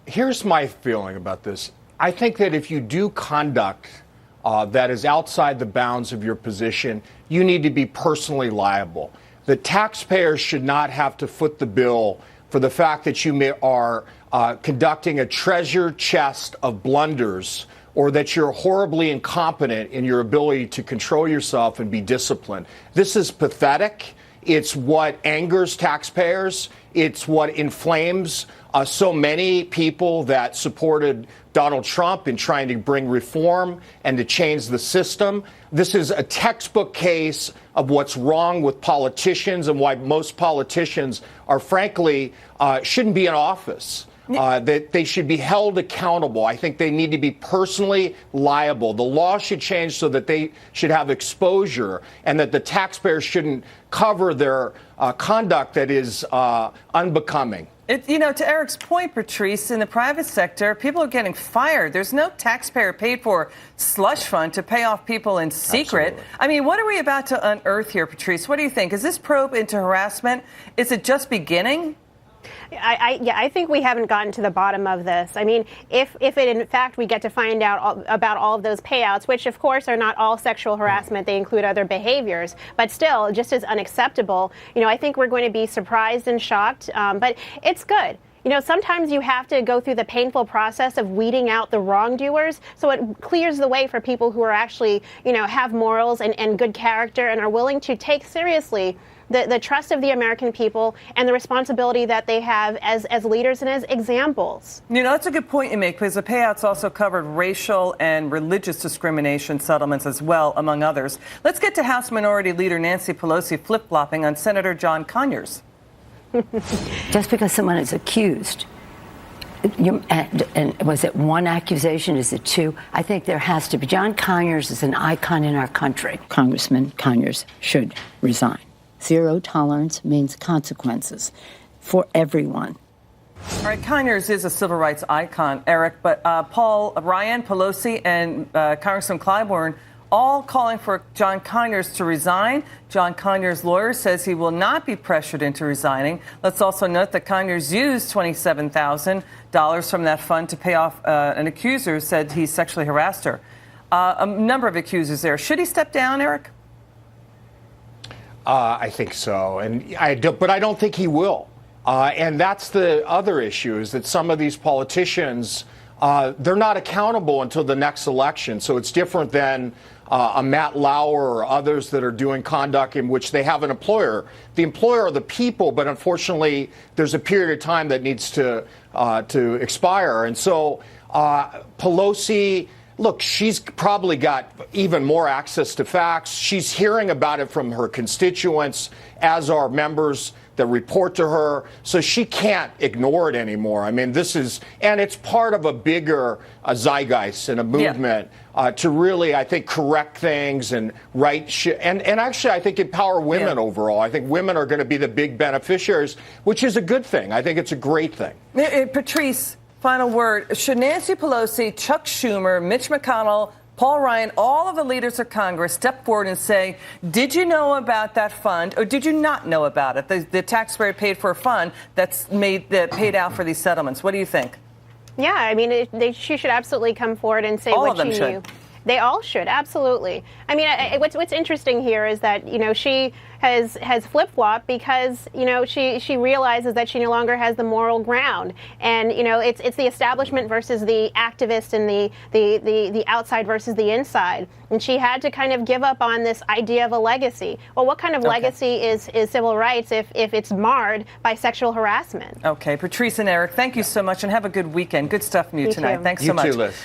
Here's my feeling about this. I think that if you do conduct that is outside the bounds of your position, you need to be personally liable. The taxpayers should not have to foot the bill for the fact that you are conducting a treasure chest of blunders, or that you're horribly incompetent in your ability to control yourself and be disciplined. This is pathetic. It's what angers taxpayers. It's what inflames so many people that supported Donald Trump in trying to bring reform and to change the system. This is a textbook case of what's wrong with politicians and why most politicians are, frankly, shouldn't be in office. That they should be held accountable. I think they need to be personally liable. The law should change so that they should have exposure, and that the taxpayers shouldn't cover their conduct that is unbecoming. To Eric's point, Patrice, in the private sector, people are getting fired. There's no taxpayer-paid-for slush fund to pay off people in secret. Absolutely. I mean, what are we about to unearth here, Patrice? What do you think? Is this probe into harassment, is it just beginning? I think we haven't gotten to the bottom of this. I mean, if in fact we get to find out about all of those payouts, which of course are not all sexual harassment, they include other behaviors, but still just as unacceptable, I think we're going to be surprised and shocked. But it's good. Sometimes you have to go through the painful process of weeding out the wrongdoers, so it clears the way for people who are actually, have morals and good character and are willing to take seriously the trust of the American people and the responsibility that they have as leaders and as examples. That's a good point you make, because the payouts also covered racial and religious discrimination settlements as well, among others. Let's get to House Minority Leader Nancy Pelosi flip-flopping on Senator John Conyers. Just because someone is accused, and was it one accusation? Is it two? I think there has to be. John Conyers is an icon in our country. Congressman Conyers should resign. Zero tolerance means consequences for everyone. All right, Conyers is a civil rights icon, Eric, but Paul Ryan, Pelosi, and Congressman Clyburn all calling for John Conyers to resign. John Conyers' lawyer says he will not be pressured into resigning. Let's also note that Conyers used $27,000 from that fund to pay off an accuser who said he sexually harassed her. A number of accusers there. Should he step down, Eric? I think so, but I don't think he will. And that's the other issue, is that some of these politicians, they're not accountable until the next election. So it's different than a Matt Lauer or others that are doing conduct in which they have an employer. The employer are the people, but unfortunately, there's a period of time that needs to expire. And so Pelosi, look, she's probably got even more access to facts. She's hearing about it from her constituents, as are members that report to her. So she can't ignore it anymore. I mean, and it's part of a bigger zeitgeist and a movement to really, I think, correct things and and actually, I think, empower women overall. I think women are going to be the big beneficiaries, which is a good thing. I think it's a great thing. Patrice, final word. Should Nancy Pelosi, Chuck Schumer, Mitch McConnell, Paul Ryan, all of the leaders of Congress step forward and say, did you know about that fund, or did you not know about it? The taxpayer paid for a fund that paid out for these settlements. What do you think? Yeah, I mean, she should absolutely come forward and say what she knew. They all should, absolutely. I mean, what's interesting here is that, she has flip-flopped because, she realizes that she no longer has the moral ground. And, it's the establishment versus the activist and the outside versus the inside. And she had to kind of give up on this idea of a legacy. Well, what kind of legacy is civil rights if it's marred by sexual harassment? Okay, Patrice and Eric, thank you so much, and have a good weekend. Good stuff from you tonight. Thanks so much. You too, Liz.